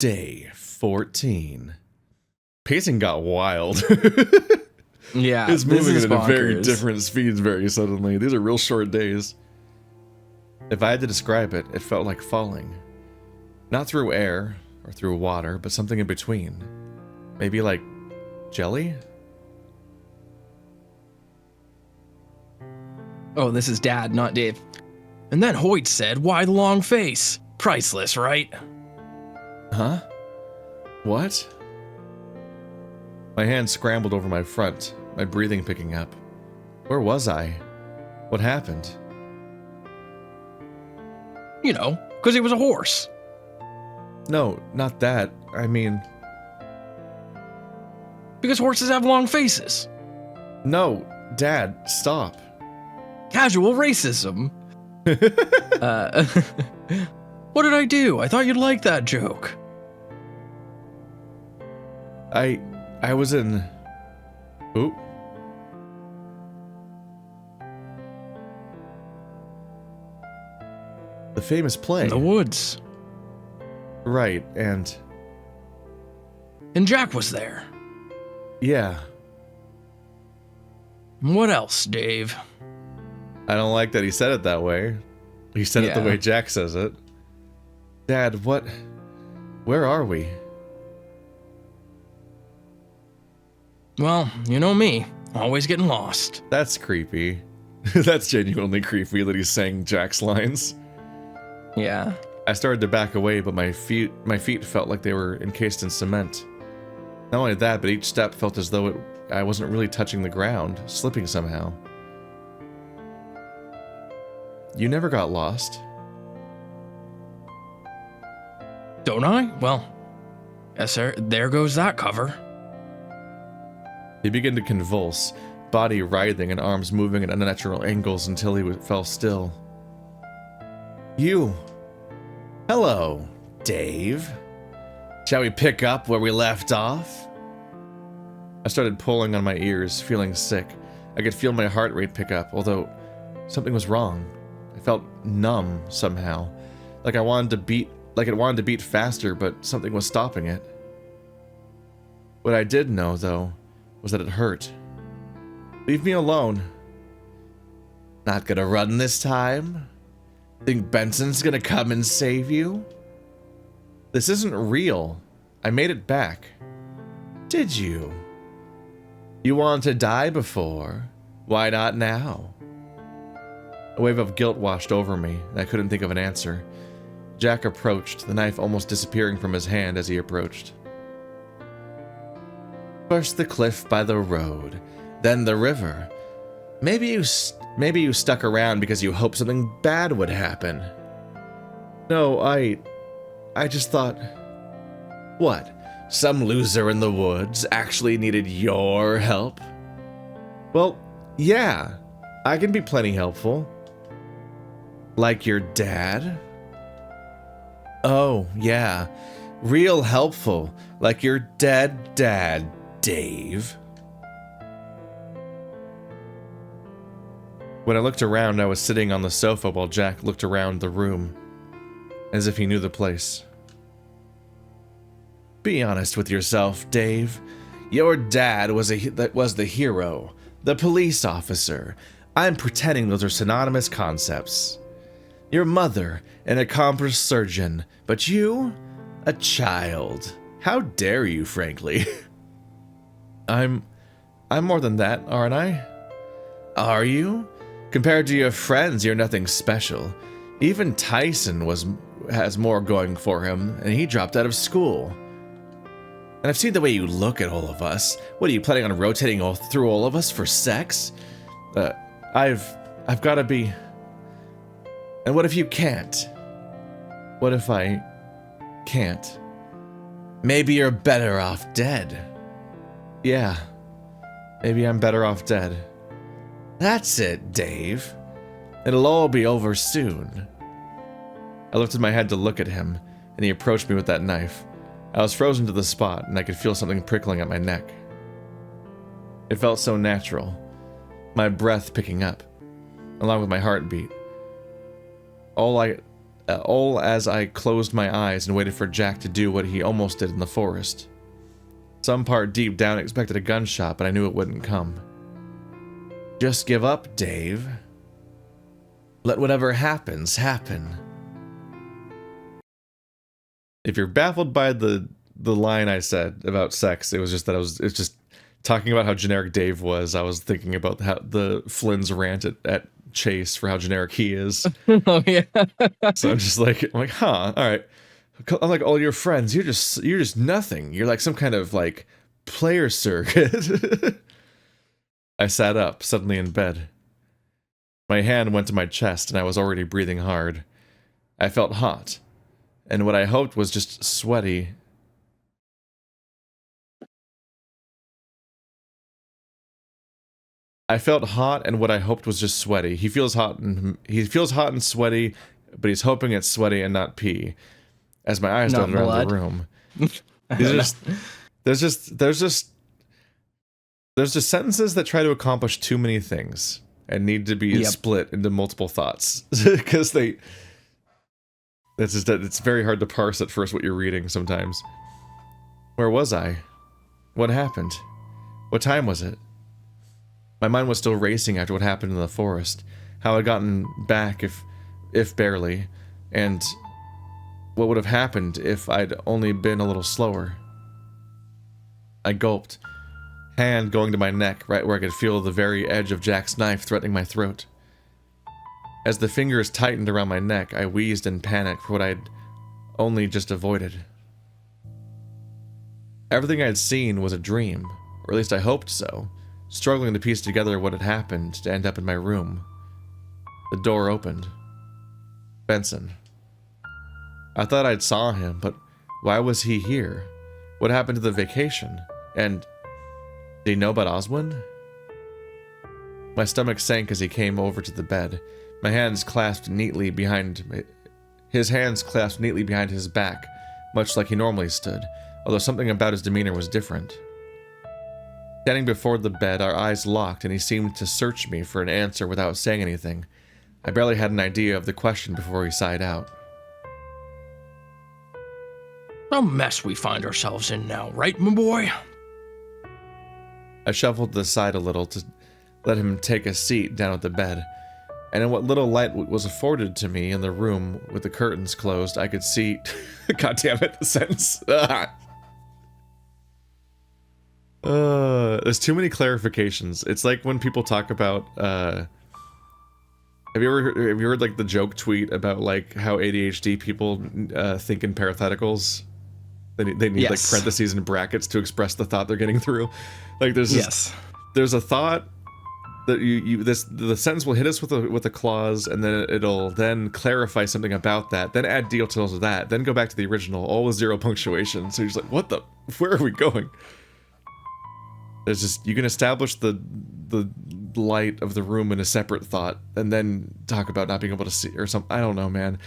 Day 14. Pacing got wild. Yeah, it's moving at a very bonkers. different speeds very suddenly. These are real short days. If I had to describe it, it felt like falling. Not through air or through water, but something in between. Maybe like jelly? Oh, this is Dad, not Dave. And then Hoyt said, "Why the long face? Priceless, right?" Huh? What? My hand scrambled over my front, my breathing picking up. Where was I? What happened? You know, because he was a horse. No, not that. I mean... Because horses have long faces. No, Dad, stop. Casual racism. What did I do? I thought you'd like that joke. I was in... Oop. The famous play. In the woods. Right, and... And Jack was there. Yeah. And what else, Dave? I don't like that he said it that way. He said it the Yeah. way Jack says it. Dad, what... Where are we? Well, you know me. Always getting lost. That's creepy. That's genuinely creepy that he's saying Jack's lines. Yeah. I started to back away, but my feet felt like they were encased in cement. Not only that, but each step felt as though I wasn't really touching the ground, slipping somehow. You never got lost. Don't I? Well, yes, sir. There goes that cover. He began to convulse, body writhing and arms moving at unnatural angles until he fell still. You. Hello, Dave. Shall we pick up where we left off? I started pulling on my ears, feeling sick. I could feel my heart rate pick up, although something was wrong. I felt numb somehow, like it wanted to beat faster, but something was stopping it. What I did know, though, was that it hurt. Leave me alone. Not gonna run this time? Think Benson's gonna come and save you? This isn't real. I made it back. Did you? You wanted to die before. Why not now? A wave of guilt washed over me, and I couldn't think of an answer. Jack approached, the knife almost disappearing from his hand as he approached. First the cliff by the road, then the river. Maybe you stuck around because you hoped something bad would happen. No, I just thought... What? Some loser in the woods actually needed your help? Well, yeah, I can be plenty helpful. Like your dad? Oh, yeah, real helpful, like your dead dad, Dave. When I looked around, I was sitting on the sofa while Jack looked around the room, as if he knew the place. Be honest with yourself, Dave. Your dad was the hero, the police officer. I'm pretending those are synonymous concepts. Your mother, an accomplished surgeon, but you, a child. How dare you, frankly? I'm more than that, aren't I? Are you? Compared to your friends, you're nothing special. Even Tyson has more going for him, and he dropped out of school. And I've seen the way you look at all of us. What are you planning on rotating through all of us for sex? I've got to be. And what if you can't? What if I can't? Maybe you're better off dead. Yeah, maybe I'm better off dead. That's it, Dave. It'll all be over soon. I lifted my head to look at him, and he approached me with that knife. I was frozen to the spot, and I could feel something prickling at my neck. It felt so natural, my breath picking up, along with my heartbeat. All I all as I closed my eyes and waited for Jack to do what he almost did in the forest. Some part deep down expected a gunshot, but I knew it wouldn't come. Just give up, Dave. Let whatever happens, happen. If you're baffled by the line I said about sex, it was just that it's just talking about how generic Dave was. I was thinking about how the Flynn's rant at Chase for how generic he is. Oh yeah. So I'm like, huh, all right. I'm like all your friends, you're just nothing. You're like some kind of like player circuit. I sat up, suddenly in bed. My hand went to my chest and I was already breathing hard. I felt hot, and what I hoped was just sweaty. I felt hot, and what I hoped was just sweaty. He feels hot and sweaty, but he's hoping it's sweaty and not pee. As my eyes darted around the room, there's just sentences that try to accomplish too many things and need to be split into multiple thoughts because it's very hard to parse at first what you're reading sometimes. Where was I? What happened? What time was it? My mind was still racing after what happened in the forest, how I'd gotten back if barely, and what would have happened if I'd only been a little slower. I gulped, hand going to my neck, right where I could feel the very edge of Jack's knife threatening my throat. As the fingers tightened around my neck, I wheezed in panic for what I'd only just avoided. Everything I'd seen was a dream, or at least I hoped so, struggling to piece together what had happened to end up in my room. The door opened. Benson. I thought I'd saw him, but why was he here? What happened to the vacation? And did he know about Oswin? My stomach sank as he came over to the bed. My hands clasped neatly behind his hands clasped neatly behind his back, much like he normally stood, although something about his demeanor was different. Standing before the bed, our eyes locked, and he seemed to search me for an answer without saying anything. I barely had an idea of the question before he sighed out. A mess we find ourselves in now, right, my boy? I shuffled to the side a little to let him take a seat down at the bed, and in what little light was afforded to me in the room with the curtains closed, I could see... God damn it, the sentence. There's too many clarifications. It's like when people talk about, have you heard like the joke tweet about like how ADHD people think in parentheticals? They need like parentheses and brackets to express the thought they're getting through. Like there's there's a thought that the sentence will hit us with a clause, and then it'll then clarify something about that, then add details of that, then go back to the original, all with zero punctuation. So you're just like, where are we going? There's just, you can establish the light of the room in a separate thought, and then talk about not being able to see, or something. I don't know, man.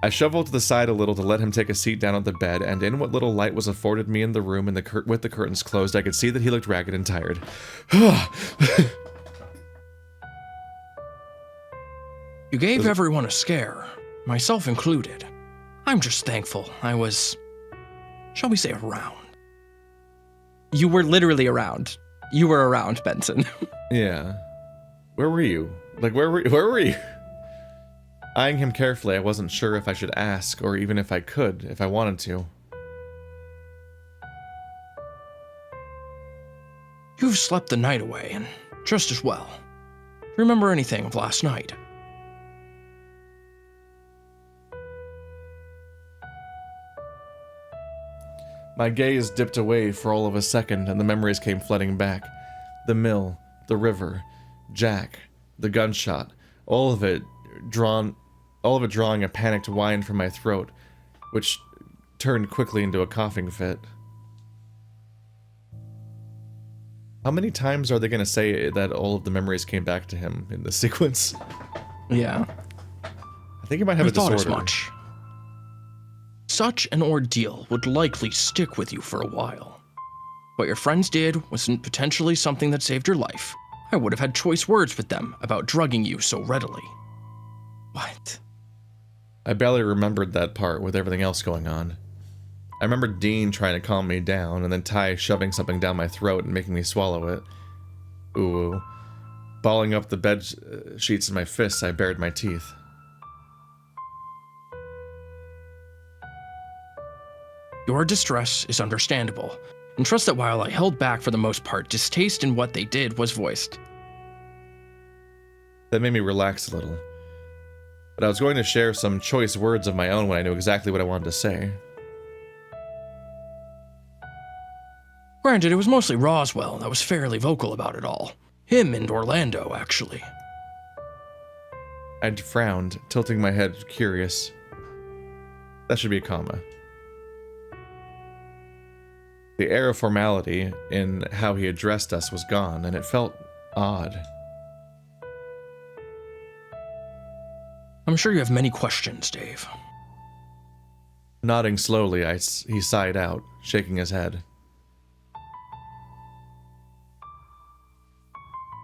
I shuffled to the side a little to let him take a seat down on the bed, and in what little light was afforded me in the room with the curtains closed, I could see that he looked ragged and tired. You gave everyone a scare, myself included. I'm just thankful I was, shall we say, around. You were literally around. You were around, Benson. Yeah. Where were you? Like, where were you? Eyeing him carefully, I wasn't sure if I should ask, or even if I could, if I wanted to. You've slept the night away, and just as well. Remember anything of last night? My gaze dipped away for all of a second, and the memories came flooding back. The mill, the river, Jack, the gunshot, all of it drawing a panicked whine from my throat, which turned quickly into a coughing fit. How many times are they going to say that all of the memories came back to him in this sequence? Yeah. I think he might have a disorder. As much. Such an ordeal would likely stick with you for a while. What your friends did wasn't potentially something that saved your life. I would have had choice words with them about drugging you so readily. What? I barely remembered that part with everything else going on. I remember Dean trying to calm me down, and then Ty shoving something down my throat and making me swallow it. Ooh. Balling up the bed sheets in my fists, I bared my teeth. Your distress is understandable, and trust that while I held back for the most part, distaste in what they did was voiced. That made me relax a little. But I was going to share some choice words of my own when I knew exactly what I wanted to say. Granted, it was mostly Roswell that was fairly vocal about it all. Him and Orlando, actually. I frowned, tilting my head, curious. That should be a comma. The air of formality in how he addressed us was gone, and it felt odd. I'm sure you have many questions, Dave. Nodding slowly, he sighed out, shaking his head.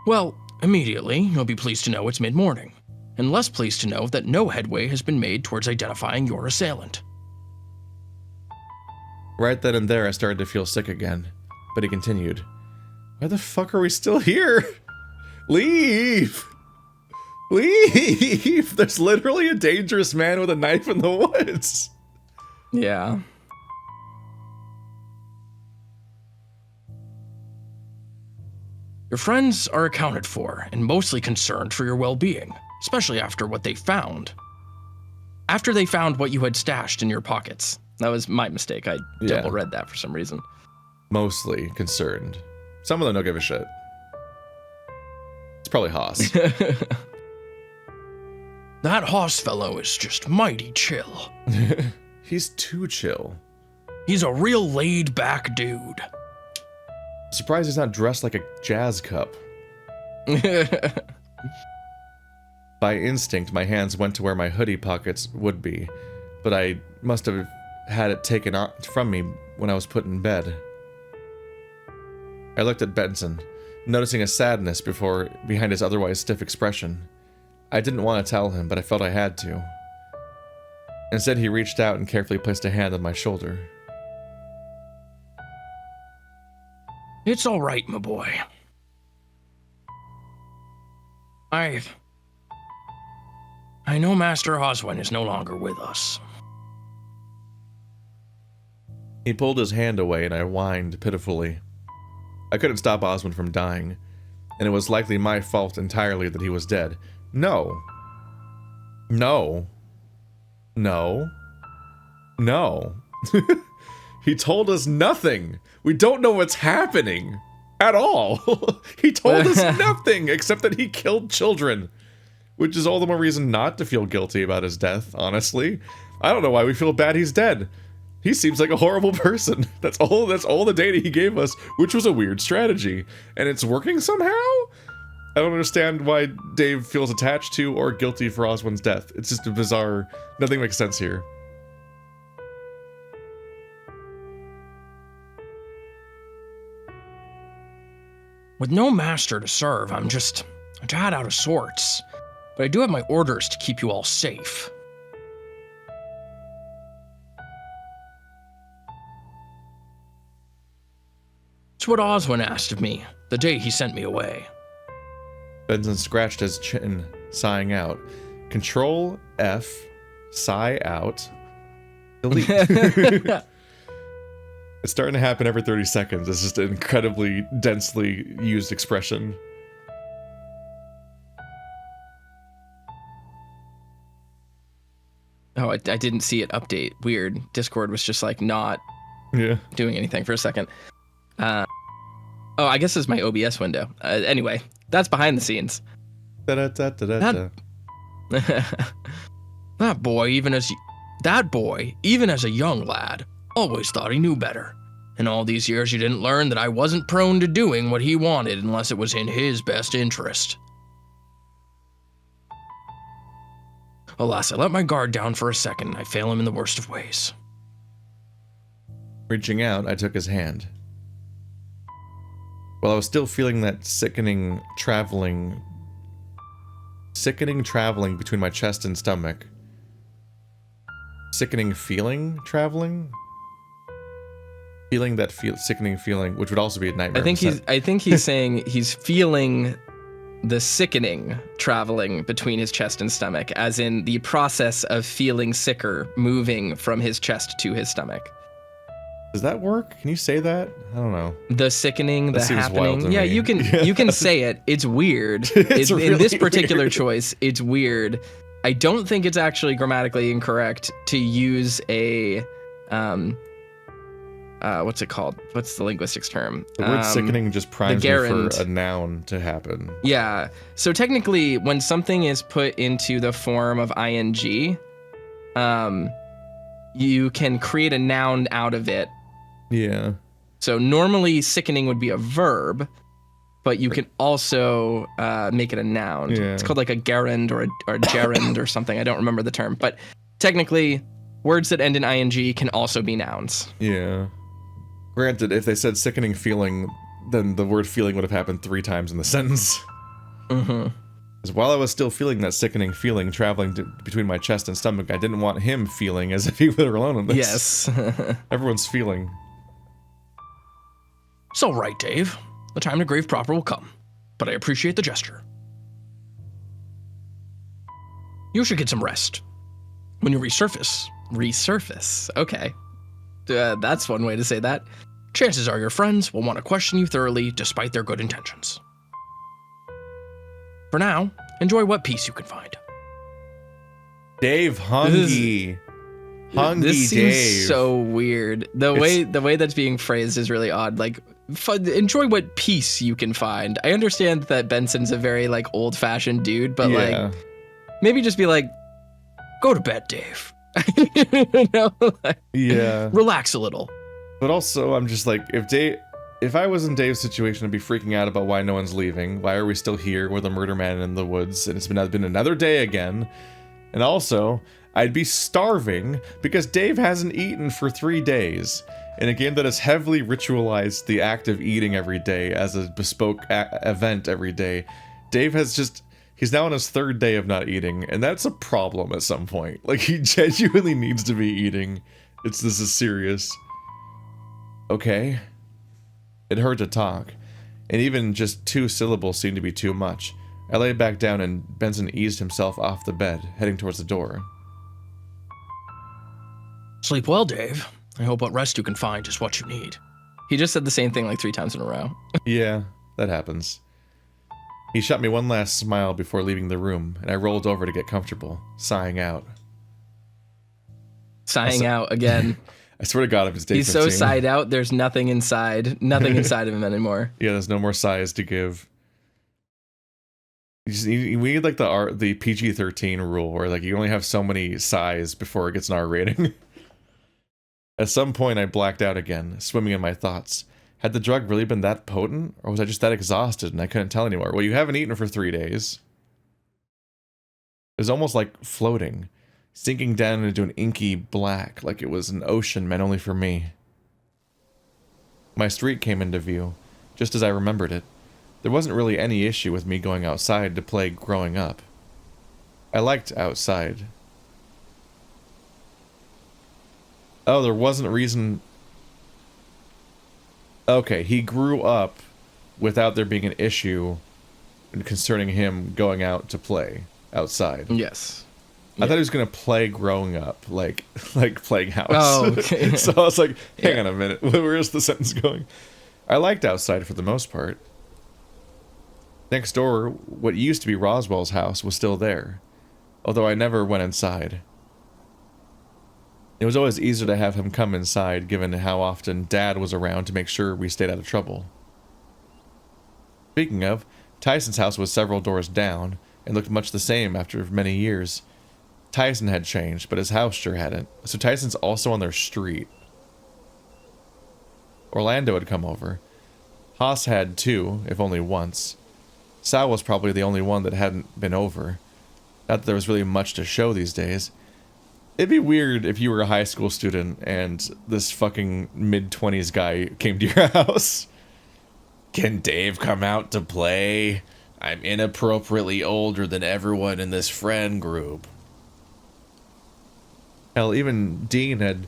Well, immediately, you'll be pleased to know it's mid-morning, and less pleased to know that no headway has been made towards identifying your assailant. Right then and there, I started to feel sick again, but he continued. Why the fuck are we still here? Leave! Leave! There's literally a dangerous man with a knife in the woods. Yeah. Your friends are accounted for and mostly concerned for your well-being, especially after what they found. After they found what you had stashed in your pockets. That was my mistake. I double read that for some reason. Mostly concerned. Some of them don't give a shit. It's probably Haas. That Haas fellow is just mighty chill. He's too chill. He's a real laid-back dude. Surprised he's not dressed like a jazz cup. By instinct, my hands went to where my hoodie pockets would be, but I must have had it taken from me when I was put in bed. I looked at Benson, noticing a sadness behind his otherwise stiff expression. I didn't want to tell him, but I felt I had to. Instead, he reached out and carefully placed a hand on my shoulder. It's all right, my boy. I know Master Oswin is no longer with us. He pulled his hand away and I whined pitifully. I couldn't stop Oswin from dying, and it was likely my fault entirely that he was dead. No. No. No. No. He told us nothing. We don't know what's happening at all. He told us nothing except that he killed children, which is all the more reason not to feel guilty about his death, honestly. I don't know why we feel bad he's dead. He seems like a horrible person. That's all the data he gave us, which was a weird strategy. And it's working somehow? I don't understand why Dave feels attached to or guilty for Oswin's death. It's just a bizarre... Nothing makes sense here. With no master to serve, I'm just a tad out of sorts. But I do have my orders to keep you all safe. It's what Oswin asked of me the day he sent me away. Benson scratched his chin, sighing out. Control F, sigh out, delete. It's starting to happen every 30 seconds. It's just an incredibly densely used expression. Oh, I didn't see it update. Weird. Discord was just like not doing anything for a second. Oh, I guess it's my OBS window. Anyway, that's behind the scenes. That boy, even as a young lad, always thought he knew better. In all these years, you didn't learn that I wasn't prone to doing what he wanted unless it was in his best interest. Alas, I let my guard down for a second and I fail him in the worst of ways. Reaching out, I took his hand. While I was still feeling that sickening traveling between my chest and stomach, sickening feeling traveling? Feeling that sickening feeling, which would also be a nightmare. I think he's saying he's feeling the sickening traveling between his chest and stomach, as in the process of feeling sicker moving from his chest to his stomach. Does that work? Can you say that? I don't know. The sickening, That the seems wild happening. to Yeah, me. you can say it. It's weird. It's in really this particular weird. choice, it's weird. I don't think it's actually grammatically incorrect to use a what's it called? What's the linguistics term? The word sickening just primes me gerund. for a noun to happen. Yeah. So technically, when something is put into the form of ing, you can create a noun out of it. Yeah. So normally, sickening would be a verb, but you can also make it a noun. Yeah. It's called like a gerund or a gerund or something. I don't remember the term, but technically, words that end in ing can also be nouns. Yeah. Granted, if they said sickening feeling, then the word feeling would have happened 3 times in the sentence. Mm-hmm. Because while I was still feeling that sickening feeling traveling between my chest and stomach, I didn't want him feeling as if he were alone in this. Yes. Everyone's feeling. It's all right, Dave. The time to grave proper will come, but I appreciate the gesture. You should get some rest. When you resurface, okay. That's one way to say that. Chances are your friends will want to question you thoroughly despite their good intentions. For now, enjoy what peace you can find. Dave Hungy. Hungy This seems Dave. so weird. The way that's being phrased is really odd. Like, enjoy what peace you can find. I understand that Benson's a very like old-fashioned dude, but like maybe just be like, go to bed, Dave. You know, like, Yeah. relax a little. But also, I'm just like, if I was in Dave's situation, I'd be freaking out about why no one's leaving. Why are we still here with a murder man in the woods? And it's been another day again. And also, I'd be starving because Dave hasn't eaten for 3 days. In a game that has heavily ritualized the act of eating every day as a bespoke event every day, Dave has he's now on his 3rd day of not eating, and that's a problem at some point. Like, he genuinely needs to be eating. This is serious. Okay. It hurt to talk, and even just 2 syllables seemed to be too much. I lay back down and Benson eased himself off the bed, heading towards the door. Sleep well, Dave. I hope what rest you can find is what you need. He just said the same thing like 3 times in a row. Yeah, that happens. He shot me one last smile before leaving the room, and I rolled over to get comfortable, sighing out. Sighing out again. I swear to God, if it's day He's 15. so sighed out, there's nothing inside of him anymore. Yeah, there's no more sighs to give. We need like the PG-13 rule, where like you only have so many sighs before it gets an R rating. At some point, I blacked out again, swimming in my thoughts. Had the drug really been that potent, or was I just that exhausted and I couldn't tell anymore? Well, you haven't eaten for 3 days. It was almost like floating, sinking down into an inky black, like it was an ocean meant only for me. My street came into view, just as I remembered it. There wasn't really any issue with me going outside to play growing up. I liked outside. Oh, there wasn't a reason... Okay, he grew up without there being an issue concerning him going out to play outside. Yes. I thought he was going to play growing up, like playing house. Oh, okay. So I was like, hang on a minute, where is the sentence going? I liked outside for the most part. Next door, what used to be Roswell's house was still there, although I never went inside. It was always easier to have him come inside, given how often Dad was around to make sure we stayed out of trouble. Speaking of, Tyson's house was several doors down, and looked much the same after many years. Tyson had changed, but his house sure hadn't, so Tyson's also on their street. Orlando had come over. Haas had too, if only once. Sal was probably the only one that hadn't been over. Not that there was really much to show these days. It'd be weird if you were a high school student and this fucking mid-20s guy came to your house. Can Dave come out to play? I'm inappropriately older than everyone in this friend group. Hell, even Dean had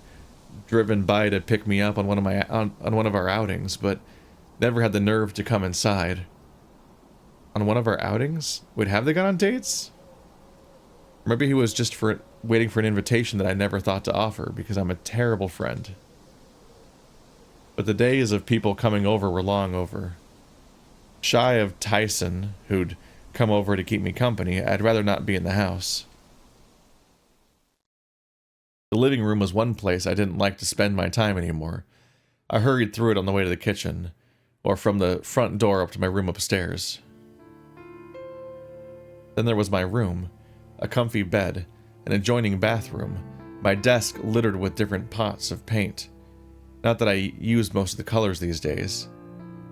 driven by to pick me up on one of our outings, but never had the nerve to come inside. On one of our outings? Wait, have they gone on dates? Maybe he was just waiting for an invitation that I never thought to offer because I'm a terrible friend. But the days of people coming over were long over. Shy of Tyson, who'd come over to keep me company, I'd rather not be in the house. The living room was one place I didn't like to spend my time anymore. I hurried through it on the way to the kitchen, or from the front door up to my room upstairs. Then there was my room, a comfy bed, an adjoining bathroom, my desk littered with different pots of paint. Not that I use most of the colors these days.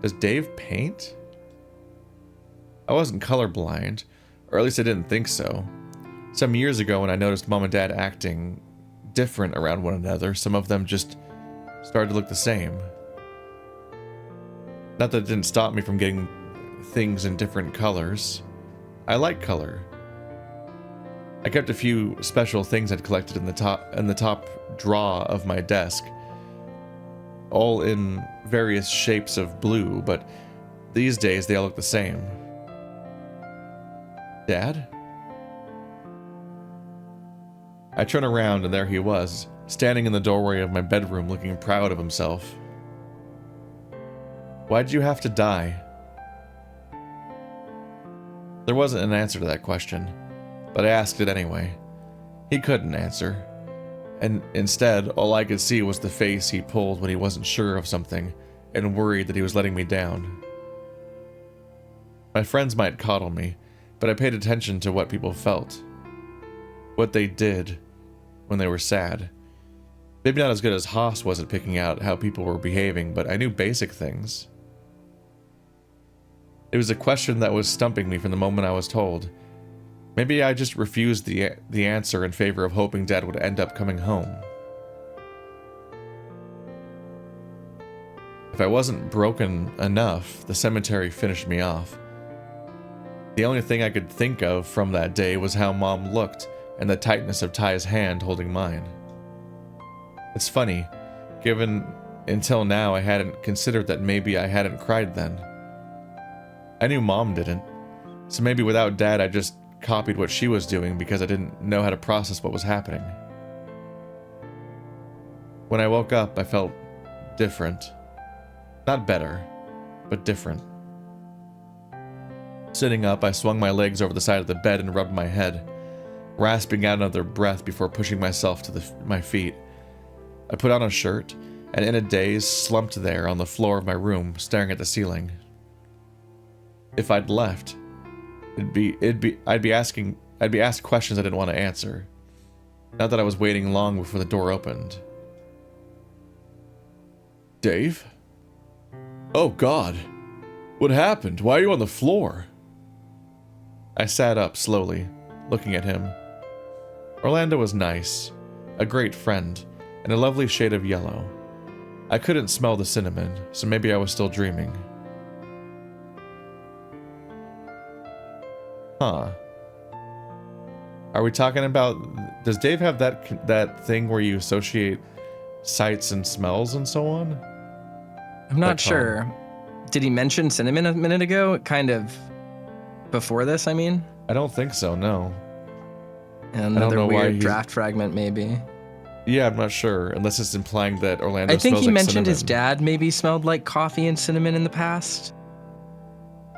Does Dave paint? I wasn't colorblind, or at least I didn't think so. Some years ago when I noticed Mom and Dad acting different around one another, some of them just started to look the same. Not that it didn't stop me from getting things in different colors. I like color. I kept a few special things I'd collected in the top drawer of my desk, all in various shapes of blue, but these days they all look the same. Dad? I turn around and there he was, standing in the doorway of my bedroom looking proud of himself. Why'd you have to die? There wasn't an answer to that question, but I asked it anyway. He couldn't answer, and instead all I could see was the face he pulled when he wasn't sure of something and worried that he was letting me down. My friends might coddle me, but I paid attention to what people felt, what they did when they were sad. Maybe not as good as Haas was at picking out how people were behaving, but I knew basic things. It was a question that was stumping me from the moment I was told. Maybe I just refused the answer in favor of hoping Dad would end up coming home. If I wasn't broken enough, the cemetery finished me off. The only thing I could think of from that day was how Mom looked and the tightness of Ty's hand holding mine. It's funny, given until now I hadn't considered that maybe I hadn't cried then. I knew Mom didn't, so maybe without Dad I just copied what she was doing because I didn't know how to process what was happening. When I woke up, I felt different. Not better, but different. Sitting up, I swung my legs over the side of the bed and rubbed my head, rasping out another breath before pushing myself to my feet. I put on a shirt, and in a daze, slumped there on the floor of my room, staring at the ceiling. If I'd I'd be asked questions I didn't want to answer. Not that I was waiting long before the door opened. Dave? Oh God. What happened? Why are you on the floor? I sat up slowly, looking at him. Orlando was nice, a great friend, and a lovely shade of yellow. I couldn't smell the cinnamon, so maybe I was still dreaming. Huh. Are we talking about... Does Dave have that thing where you associate sights and smells and so on? I'm not sure. Did he mention cinnamon a minute ago? Kind of before this, I mean? I don't think so, no. Another weird draft fragment, maybe. Yeah, I'm not sure, unless it's implying that Orlando smells like cinnamon. I think he mentioned his dad maybe smelled like coffee and cinnamon in the past.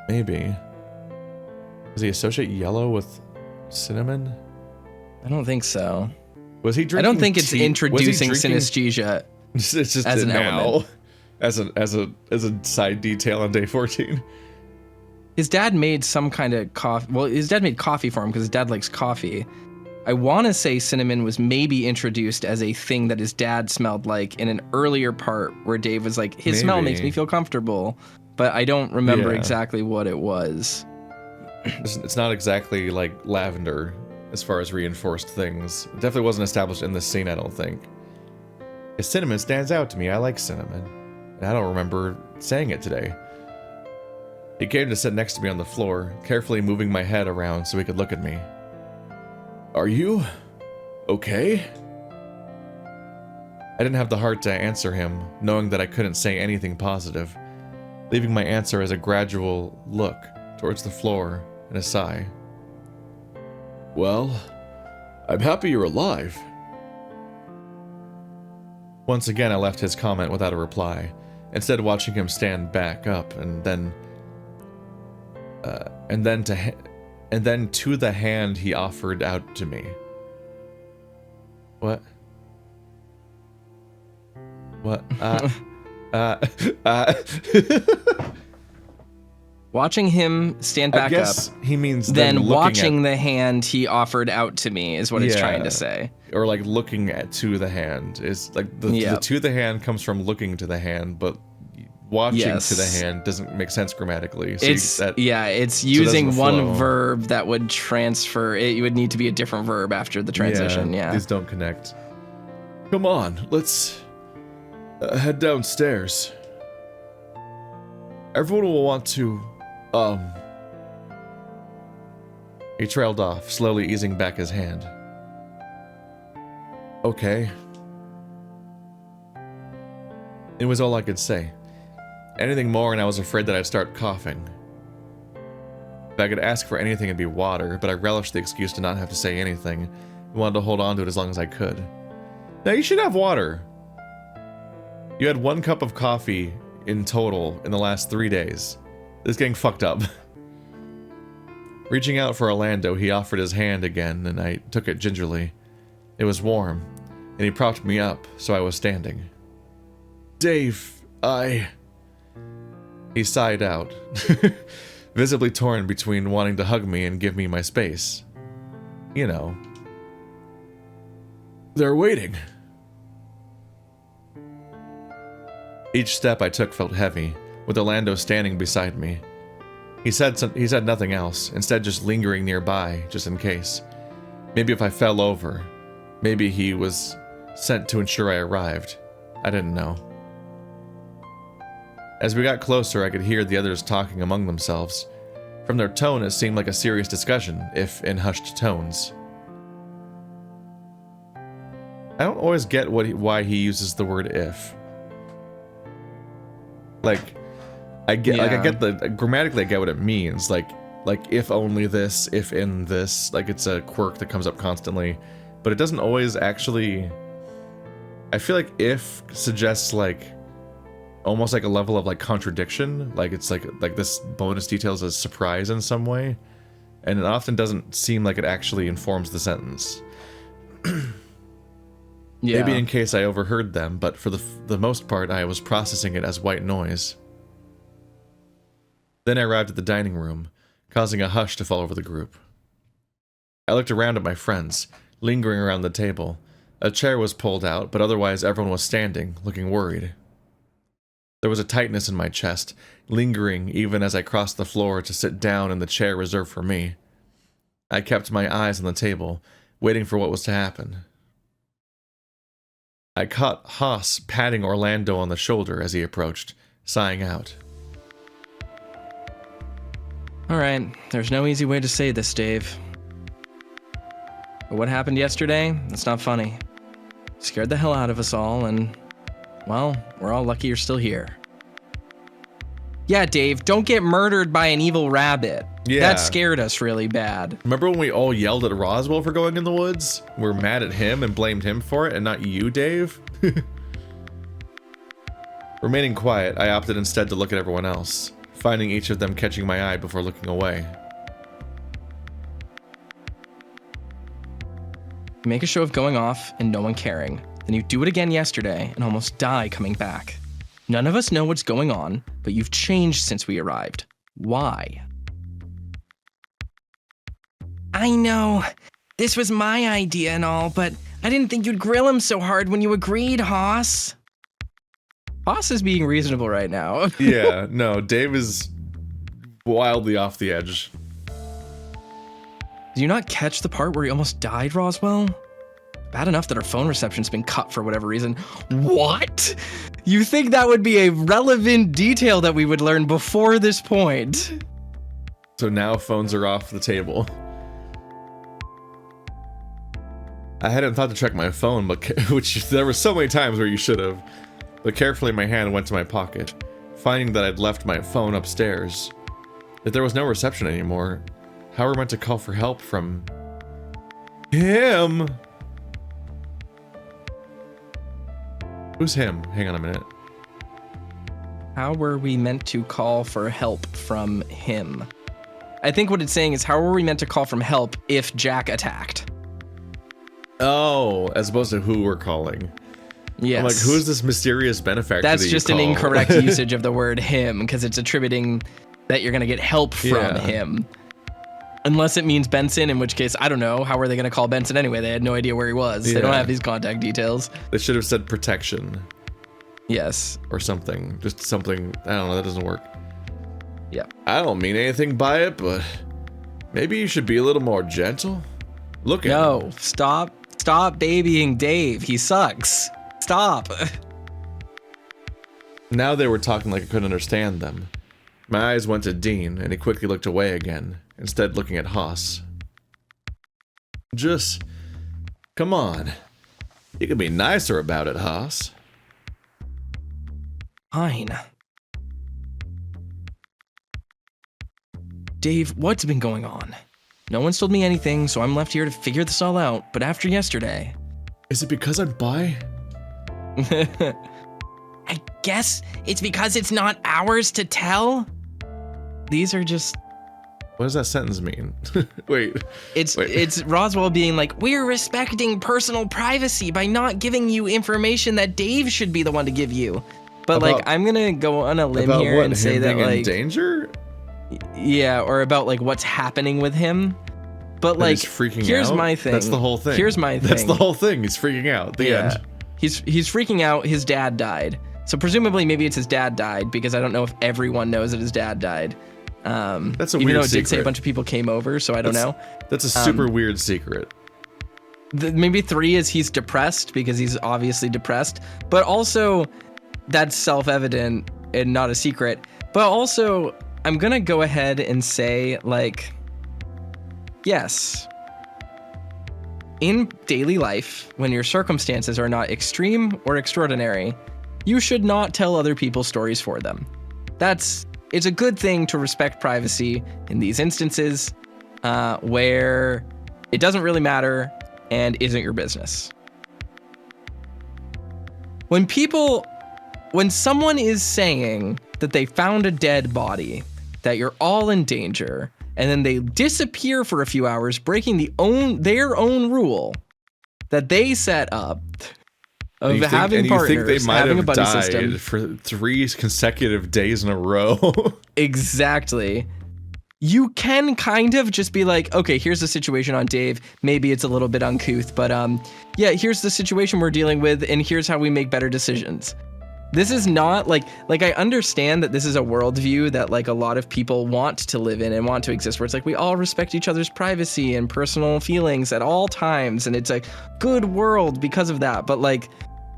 Maybe. Does he associate yellow with cinnamon? I don't think so. Was he drinking I don't think it's tea? introducing synesthesia it's just as an element. As a side detail on day 14. His dad made some kind of coffee. Well, his dad made coffee for him because his dad likes coffee. I want to say cinnamon was maybe introduced as a thing that his dad smelled like in an earlier part where Dave was like, his smell makes me feel comfortable, but I don't remember exactly what it was. It's not exactly like lavender as far as reinforced things. It definitely wasn't established in this scene, I don't think. His cinnamon stands out to me. I like cinnamon. And I don't remember saying it today. He came to sit next to me on the floor, carefully moving my head around so he could look at me. Are you okay? I didn't have the heart to answer him, knowing that I couldn't say anything positive, leaving my answer as a gradual look towards the floor and a sigh. Well, I'm happy you're alive. Once again, I left his comment without a reply, instead watching him stand back up and then to the hand he offered out to me. What? What? Watching him stand back I guess up. He means then watching the hand he offered out to me is what he's trying to say. Or like looking to the hand is like the to the hand comes from looking to the hand, but watching to the hand doesn't make sense grammatically. So it's using one verb that would transfer. It would need to be a different verb after the transition. Yeah, these don't connect. Come on, let's head downstairs. Everyone will want to, He trailed off, slowly easing back his hand. Okay. It was all I could say. Anything more and I was afraid that I'd start coughing. If I could ask for anything, it'd be water, but I relished the excuse to not have to say anything and wanted to hold on to it as long as I could. Now you should have water. You had 1 cup of coffee in total in the last 3 days. This is getting fucked up. Reaching out for Orlando, he offered his hand again, and I took it gingerly. It was warm, and he propped me up, so I was standing. Dave, He sighed out, visibly torn between wanting to hug me and give me my space. You know. They're waiting. Each step I took felt heavy, with Orlando standing beside me. He said nothing else, instead just lingering nearby, just in case. Maybe if I fell over. Maybe he was sent to ensure I arrived. I didn't know. As we got closer, I could hear the others talking among themselves. From their tone, it seemed like a serious discussion, if in hushed tones. I don't always get why he uses the word if. Grammatically I get what it means. Like if only this, if in this, like it's a quirk that comes up constantly, but it doesn't always actually. I feel like if suggests like almost like a level of like contradiction, like it's like this bonus detail is a surprise in some way, and it often doesn't seem like it actually informs the sentence. Maybe in case I overheard them, but for the most part, I was processing it as white noise. Then I arrived at the dining room, causing a hush to fall over the group. I looked around at my friends, lingering around the table. A chair was pulled out, but otherwise everyone was standing, looking worried. There was a tightness in my chest, lingering even as I crossed the floor to sit down in the chair reserved for me. I kept my eyes on the table, waiting for what was to happen. I caught Haas patting Orlando on the shoulder as he approached, sighing out. Alright, there's no easy way to say this, Dave. But what happened yesterday, it's not funny. Scared the hell out of us all, and, well, we're all lucky you're still here. Yeah, Dave, don't get murdered by an evil rabbit. Yeah. That scared us really bad. Remember when we all yelled at Roswell for going in the woods? We're mad at him and blamed him for it, and not you, Dave? Remaining quiet, I opted instead to look at everyone else, finding each of them catching my eye before looking away. You make a show of going off and no one caring. Then you do it again yesterday and almost die coming back. None of us know what's going on, but you've changed since we arrived. Why? I know. This was my idea and all, but I didn't think you'd grill him so hard when you agreed, Haas. Haas is being reasonable right now. Yeah, no, Dave is wildly off the edge. Did you not catch the part where he almost died, Roswell? Bad enough that our phone reception's been cut for whatever reason. What? You think that would be a relevant detail that we would learn before this point? So now phones are off the table. I hadn't thought to check my phone, but which there were so many times where you should have. But carefully my hand went to my pocket, finding that I'd left my phone upstairs. If there was no reception anymore, how were we meant to call for help from him? Who's him? Hang on a minute. How were we meant to call for help from him? I think what it's saying is, how were we meant to call from help if Jack attacked? Oh, as opposed to who we're calling. Yes. I'm like, who is this mysterious benefactor? That's that just you an call? incorrect usage of the word him, because it's attributing that you're going to get help from him. Unless it means Benson, in which case, I don't know. How were they going to call Benson anyway? They had no idea where he was. They don't have these contact details. They should have said protection. Yes. Or something. Just something. I don't know. That doesn't work. Yeah. I don't mean anything by it, but maybe you should be a little more gentle. Look at him. No, stop babying Dave. He sucks. Stop. Now they were talking like I couldn't understand them. My eyes went to Dean, and he quickly looked away again, instead looking at Haas. Just, come on. You could be nicer about it, Haas. Fine. Dave, what's been going on? No one's told me anything, so I'm left here to figure this all out, but after yesterday... Is it because I'm bi? I guess it's because it's not ours to tell? These are just... What does that sentence mean? Wait. It's Roswell being like, we're respecting personal privacy by not giving you information that Dave should be the one to give you. But like, I'm gonna go on a limb here and say that like... in danger? Yeah, or about like what's happening with him. But like, he's freaking here's out? my thing. That's the whole thing. Here's my thing. That's the whole thing. He's freaking out. The end. He's freaking out. His dad died. So presumably maybe it's his dad died, because I don't know if everyone knows that his dad died. That's a even weird though it did say a secret. bunch of people came over, so I don't know. That's a super weird secret. Maybe 3 is he's depressed, because he's obviously depressed. But also, that's self-evident and not a secret. But also, I'm gonna go ahead and say, like, yes. In daily life, when your circumstances are not extreme or extraordinary, you should not tell other people's stories for them. It's a good thing to respect privacy in these instances where it doesn't really matter and isn't your business. When someone is saying that they found a dead body, that you're all in danger, and then they disappear for a few hours, breaking their own rule that they set up of having partners, having a buddy system. For 3 consecutive days in a row. Exactly. You can kind of just be like, okay, here's the situation on Dave. Maybe it's a little bit uncouth, but yeah, here's the situation we're dealing with, and here's how we make better decisions. This is not like I understand that this is a worldview that like a lot of people want to live in and want to exist, where it's like we all respect each other's privacy and personal feelings at all times, and it's a good world because of that. But like,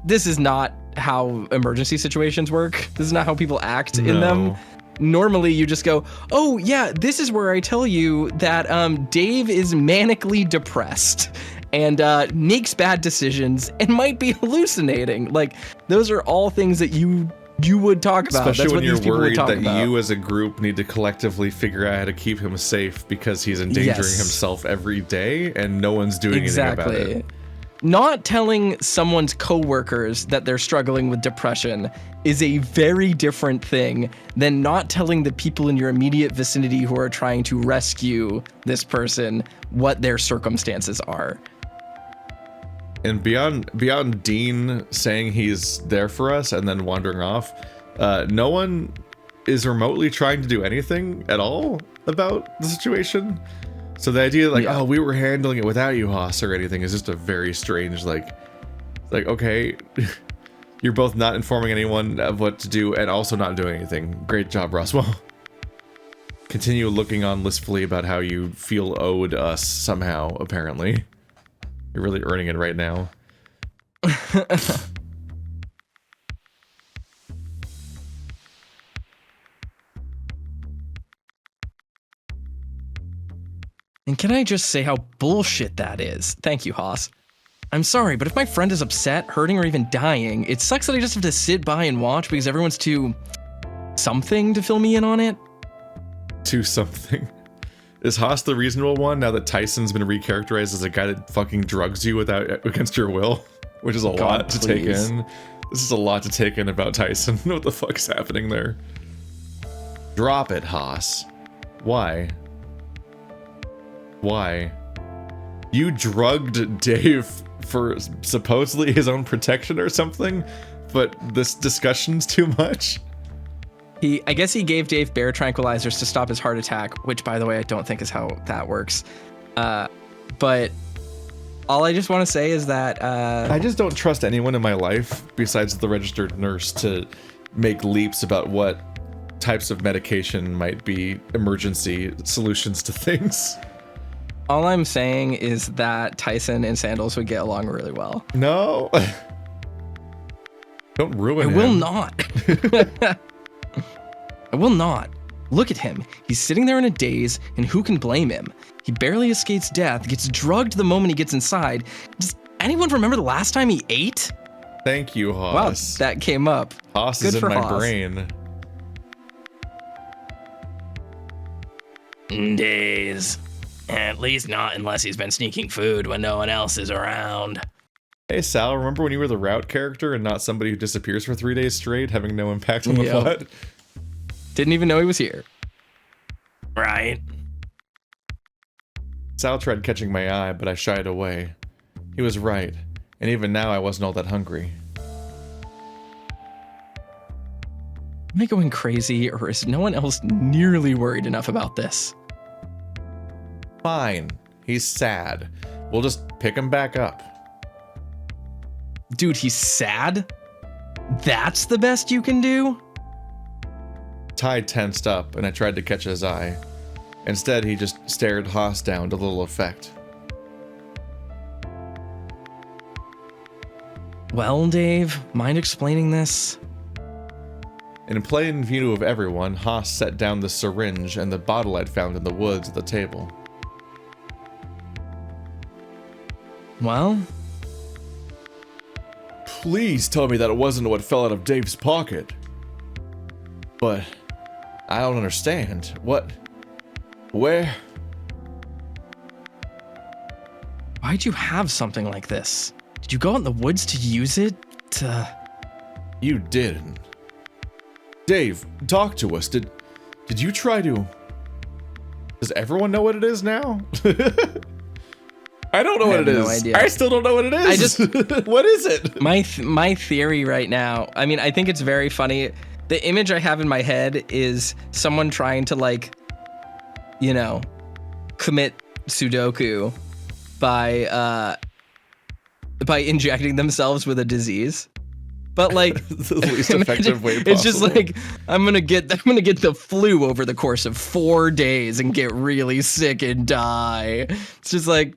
this is not how emergency situations work. This is not how people act in them. Normally you just go, oh yeah, this is where I tell you that Dave is manically depressed and makes bad decisions and might be hallucinating. Like, those are all things that you would talk about. Especially That's when what you're these people would worried talk that about. you as a group need to collectively figure out how to keep him safe because he's endangering himself every day and no one's doing anything about it. Not telling someone's coworkers that they're struggling with depression is a very different thing than not telling the people in your immediate vicinity who are trying to rescue this person what their circumstances are. And beyond Dean saying he's there for us and then wandering off, no one is remotely trying to do anything at all about the situation. So the idea like, oh, we were handling it without you, Haas, or anything is just a very strange, like okay, you're both not informing anyone of what to do and also not doing anything. Great job, Roswell. Continue looking on listfully about how you feel owed us somehow, apparently. You're really earning it right now. And can I just say how bullshit that is? Thank you, Haas. I'm sorry, but if my friend is upset, hurting, or even dying, it sucks that I just have to sit by and watch because everyone's too something to fill me in on it. To something. Is Haas the reasonable one now that Tyson's been recharacterized as a guy that fucking drugs you against your will? Which is a lot to take in. This is a lot to take in about Tyson. What the fuck's happening there? Drop it, Haas. Why? Why? You drugged Dave for supposedly his own protection or something, but this discussion's too much? I guess he gave Dave bear tranquilizers to stop his heart attack, which, by the way, I don't think is how that works. But all I just want to say is that... I just don't trust anyone in my life, besides the registered nurse, to make leaps about what types of medication might be emergency solutions to things. All I'm saying is that Tyson and Sandals would get along really well. No. Don't ruin him. I will not. I will not. Look at him. He's sitting there in a daze, and who can blame him? He barely escapes death, gets drugged the moment he gets inside. Does anyone remember the last time he ate? Thank you, Haas. Wow, that came up. Haas Good is in for my Haas. brain. Days. At least not unless he's been sneaking food when no one else is around. Hey Sal, remember when you were the route character and not somebody who disappears for 3 days straight, having no impact on the plot? Didn't even know he was here. Right. Sal tried catching my eye, but I shied away. He was right, and even now I wasn't all that hungry. Am I going crazy, or is no one else nearly worried enough about this? Fine. He's sad. We'll just pick him back up. Dude, he's sad? That's the best you can do? Ty tensed up, and I tried to catch his eye. Instead, he just stared Haas down to little effect. Well, Dave, mind explaining this? In plain view of everyone, Haas set down the syringe and the bottle I'd found in the woods at the table. Well? Please tell me that it wasn't what fell out of Dave's pocket. But I don't understand. What? Where? Why'd you have something like this? Did you go out in the woods to use it? You didn't. Dave, talk to us. Did you try to... Does everyone know what it is now? I don't know what it is. No idea. I still don't know what it is. What is it? My theory right now, I mean, I think it's very funny. The image I have in my head is someone trying to, like, you know, commit Sudoku by injecting themselves with a disease. But like the least effective way possible. It's just like I'm gonna get the flu over the course of 4 days and get really sick and die. It's just like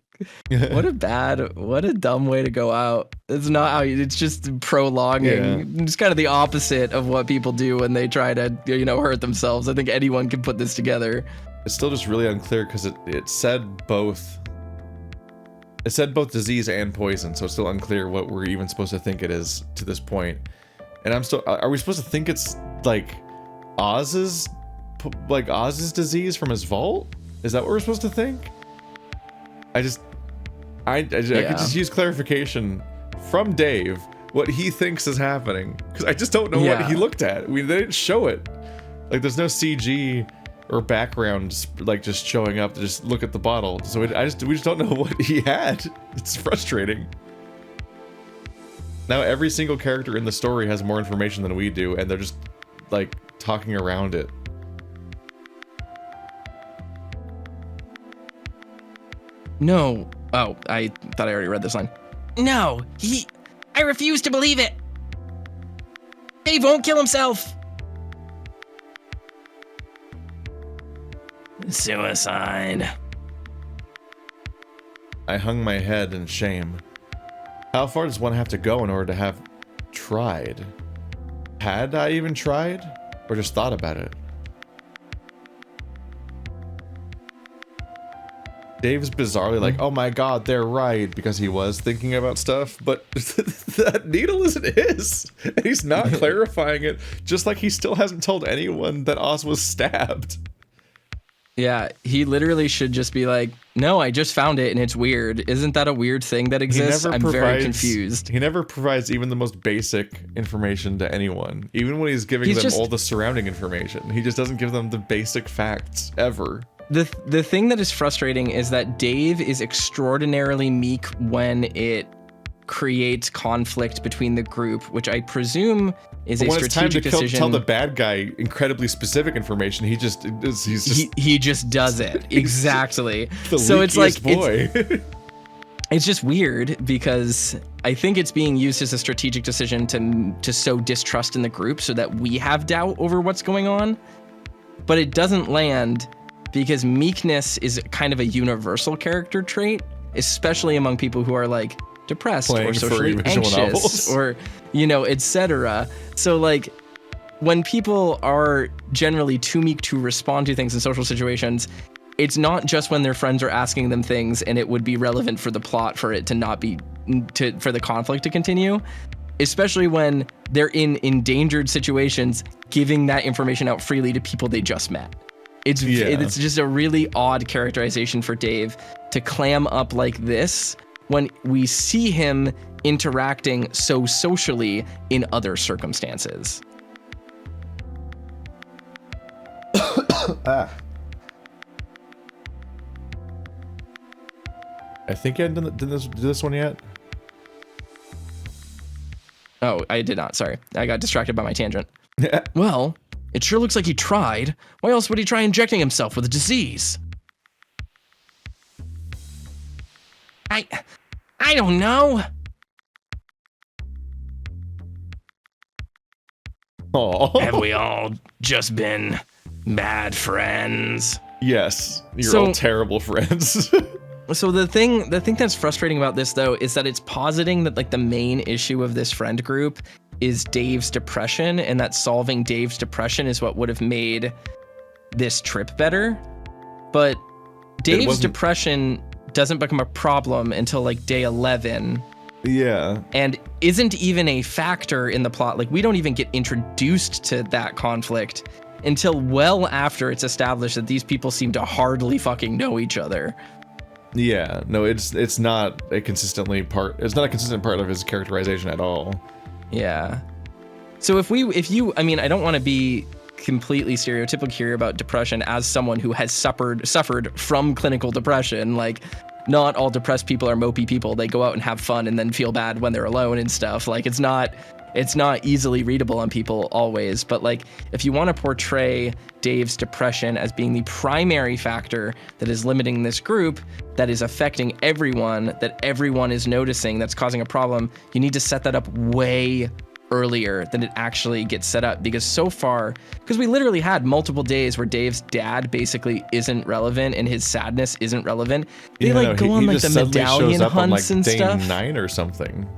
what a dumb way to go out. It's not how it's just prolonging. Yeah. It's kind of the opposite of what people do when they try to, you know, hurt themselves. I think anyone can put this together. It's still just really unclear because it said both. It said both disease and poison, so it's still unclear what we're even supposed to think it is to this point. And I'm still, are we supposed to think it's like Oz's disease from his vault? Is that what we're supposed to think? I could just use clarification from Dave what he thinks is happening, because I just don't know what he looked at. They didn't show it. Like, there's no CG or background like just showing up to just look at the bottle. So we just don't know what he had. It's frustrating. Now every single character in the story has more information than we do, and they're just like talking around it. No. Oh, I thought I already read this line. No, I refuse to believe it. Dave won't kill himself. Suicide. I hung my head in shame. How far does one have to go in order to have tried? Had I even tried? Or just thought about it? Dave's bizarrely like, oh my god, they're right, because he was thinking about stuff, but that needle isn't his. And he's not clarifying it, just like he still hasn't told anyone that Oz was stabbed. Yeah, he literally should just be like, no, I just found it and it's weird. Isn't that a weird thing that exists? I'm very confused. He never provides even the most basic information to anyone. Even when he's giving them all the surrounding information, he just doesn't give them the basic facts ever. The thing that is frustrating is that Dave is extraordinarily meek when it creates conflict between the group, which I presume is a strategic decision. Tell the bad guy incredibly specific information, he just does it exactly. So it's like boy. It's just weird because I think it's being used as a strategic decision to sow distrust in the group so that we have doubt over what's going on, but it doesn't land because meekness is kind of a universal character trait, especially among people who are like depressed or socially anxious or, etc. So like when people are generally too meek to respond to things in social situations, it's not just when their friends are asking them things and it would be relevant for the plot for it to not be for the conflict to continue, especially when they're in endangered situations, giving that information out freely to people they just met. It's just a really odd characterization for Dave to clam up like this when we see him interacting so socially in other circumstances. I think I didn't do this one yet. Oh, I did not. Sorry. I got distracted by my tangent. Well, it sure looks like he tried. Why else would he try injecting himself with a disease? I don't know. Aww. Have we all just been bad friends? Yes, you're all terrible friends. So the thing that's frustrating about this though is that it's positing that like the main issue of this friend group is Dave's depression, and that solving Dave's depression is what would have made this trip better. But Dave's depression doesn't become a problem until like day 11. Yeah. And isn't even a factor in the plot. Like we don't even get introduced to that conflict until well after it's established that these people seem to hardly fucking know each other. Yeah, no, it's not a consistent part of his characterization at all. Yeah. So I mean, I don't want to be completely stereotypical here about depression as someone who has suffered from clinical depression. Like, not all depressed people are mopey people. They go out and have fun and then feel bad when they're alone and stuff. Like, it's not easily readable on people always. But like, if you want to portray Dave's depression as being the primary factor that is limiting this group, that is affecting everyone, that everyone is noticing, that's causing a problem, you need to set that up way earlier than it actually gets set up. Because we literally had multiple days where Dave's dad basically isn't relevant and his sadness isn't relevant. They go on like the medallion hunts and stuff. Day 9 or something.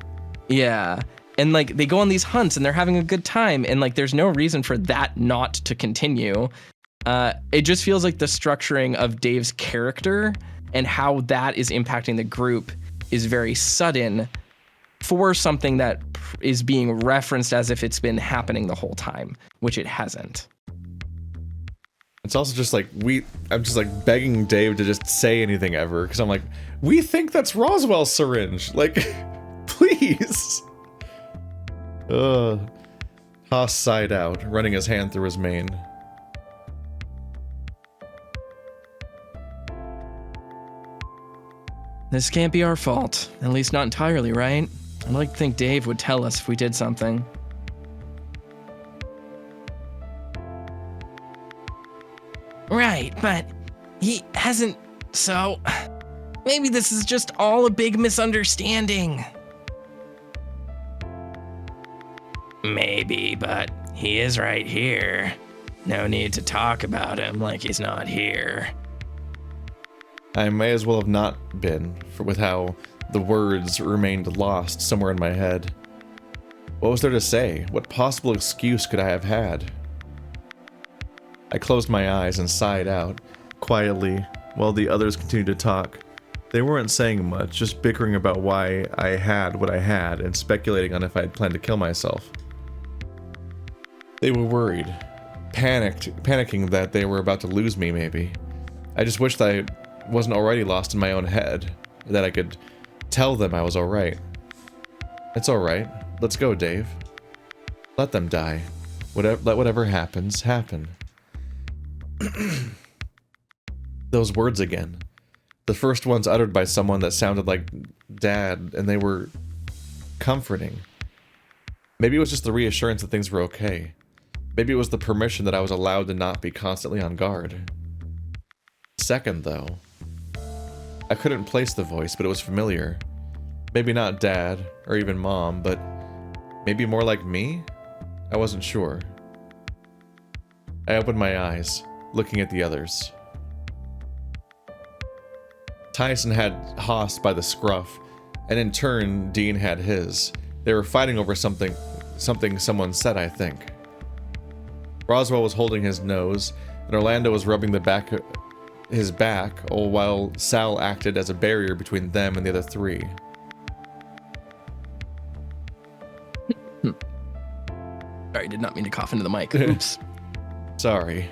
Yeah. And like they go on these hunts and they're having a good time, and like there's no reason for that not to continue. It just feels like the structuring of Dave's character and how that is impacting the group is very sudden for something that is being referenced as if it's been happening the whole time, which it hasn't. It's also just like I'm just like begging Dave to just say anything ever, because I'm like, we think that's Roswell's syringe. Like, please. Haas sighed out, running his hand through his mane. This can't be our fault. At least not entirely, right? I'd like to think Dave would tell us if we did something. Right, but he hasn't, so maybe this is just all a big misunderstanding. Maybe, but he is right here. No need to talk about him like he's not here. I may as well have not been, with how the words remained lost somewhere in my head. What was there to say? What possible excuse could I have had? I closed my eyes and sighed out, quietly, while the others continued to talk. They weren't saying much, just bickering about why I had what I had and speculating on if I had planned to kill myself. They were worried, panicking that they were about to lose me, maybe. I just wished I wasn't already lost in my own head, that I could tell them I was alright. It's alright. Let's go, Dave. Let them die. Let whatever happens, happen. Those words again. The first ones uttered by someone that sounded like Dad, and they were comforting. Maybe it was just the reassurance that things were okay. Maybe it was the permission that I was allowed to not be constantly on guard. Second, though. I couldn't place the voice, but it was familiar. Maybe not Dad, or even Mom, but maybe more like me? I wasn't sure. I opened my eyes, looking at the others. Tyson had Haas by the scruff, and in turn, Dean had his. They were fighting over something someone said, I think. Roswell was holding his nose, and Orlando was rubbing his back, all while Sal acted as a barrier between them and the other three. Sorry, did not mean to cough into the mic. Oops. Sorry.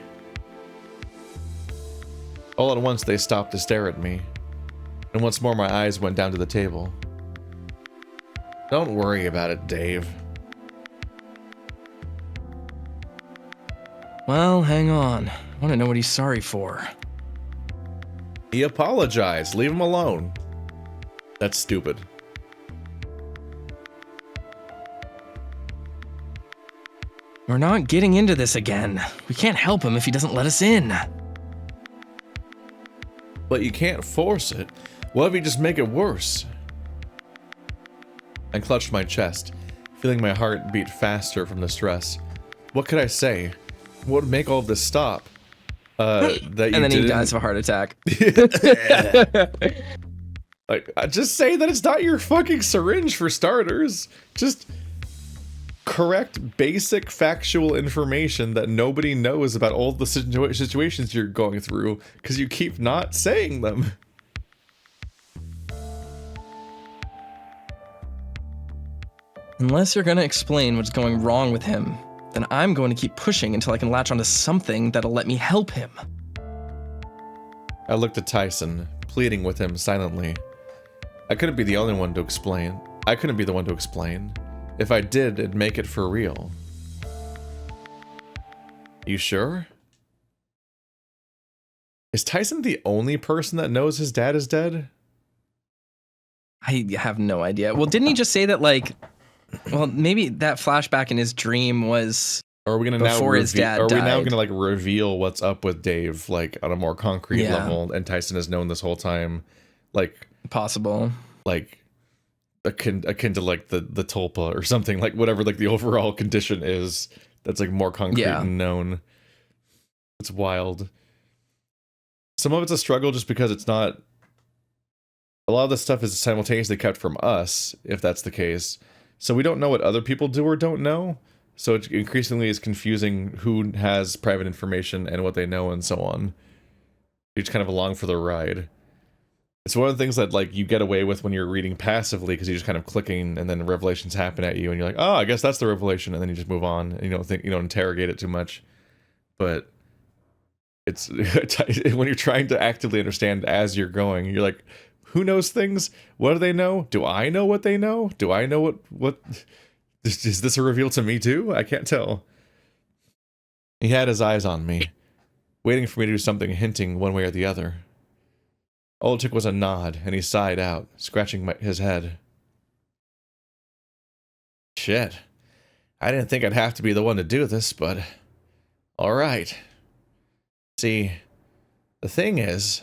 All at once, they stopped to stare at me, and once more my eyes went down to the table. Don't worry about it, Dave. Well, hang on. I want to know what he's sorry for. He apologized. Leave him alone. That's stupid. We're not getting into this again. We can't help him if he doesn't let us in. But you can't force it. What if you just make it worse? I clutched my chest, feeling my heart beat faster from the stress. What could I say? What would make all of this stop? That you and then didn't... he dies of a heart attack. Like, just say that it's not your fucking syringe for starters. Just correct basic factual information that nobody knows about all the situations you're going through, because you keep not saying them. Unless you're gonna explain what's going wrong with him, then I'm going to keep pushing until I can latch onto something that'll let me help him. I looked at Tyson, pleading with him silently. I couldn't be the only one to explain. I couldn't be the one to explain. If I did, it'd make it for real. You sure? Is Tyson the only person that knows his dad is dead? I have no idea. Well, didn't he just say that, like, well, maybe that flashback in his dream was Or are we gonna before now his dad are we died. now gonna like reveal what's up with Dave, like on a more concrete level, and Tyson has known this whole time, like possible, like akin to like the tulpa or something, like whatever like the overall condition is that's like more concrete and known. It's wild. Some of it's a struggle just because it's not, a lot of this stuff is simultaneously kept from us, if that's the case. So we don't know what other people do or don't know. So it increasingly is confusing who has private information and what they know and so on. You're just kind of along for the ride. It's one of the things that like you get away with when you're reading passively because you're just kind of clicking and then revelations happen at you and you're like, oh, I guess that's the revelation, and then you just move on and you don't interrogate it too much. But it's when you're trying to actively understand as you're going, you're like, who knows things? What do they know? Do I know what they know? Do I know what is this a reveal to me too? I can't tell. He had his eyes on me, waiting for me to do something hinting one way or the other. All it took was a nod, and he sighed out, scratching his head. Shit. I didn't think I'd have to be the one to do this, but... Alright. See, the thing is,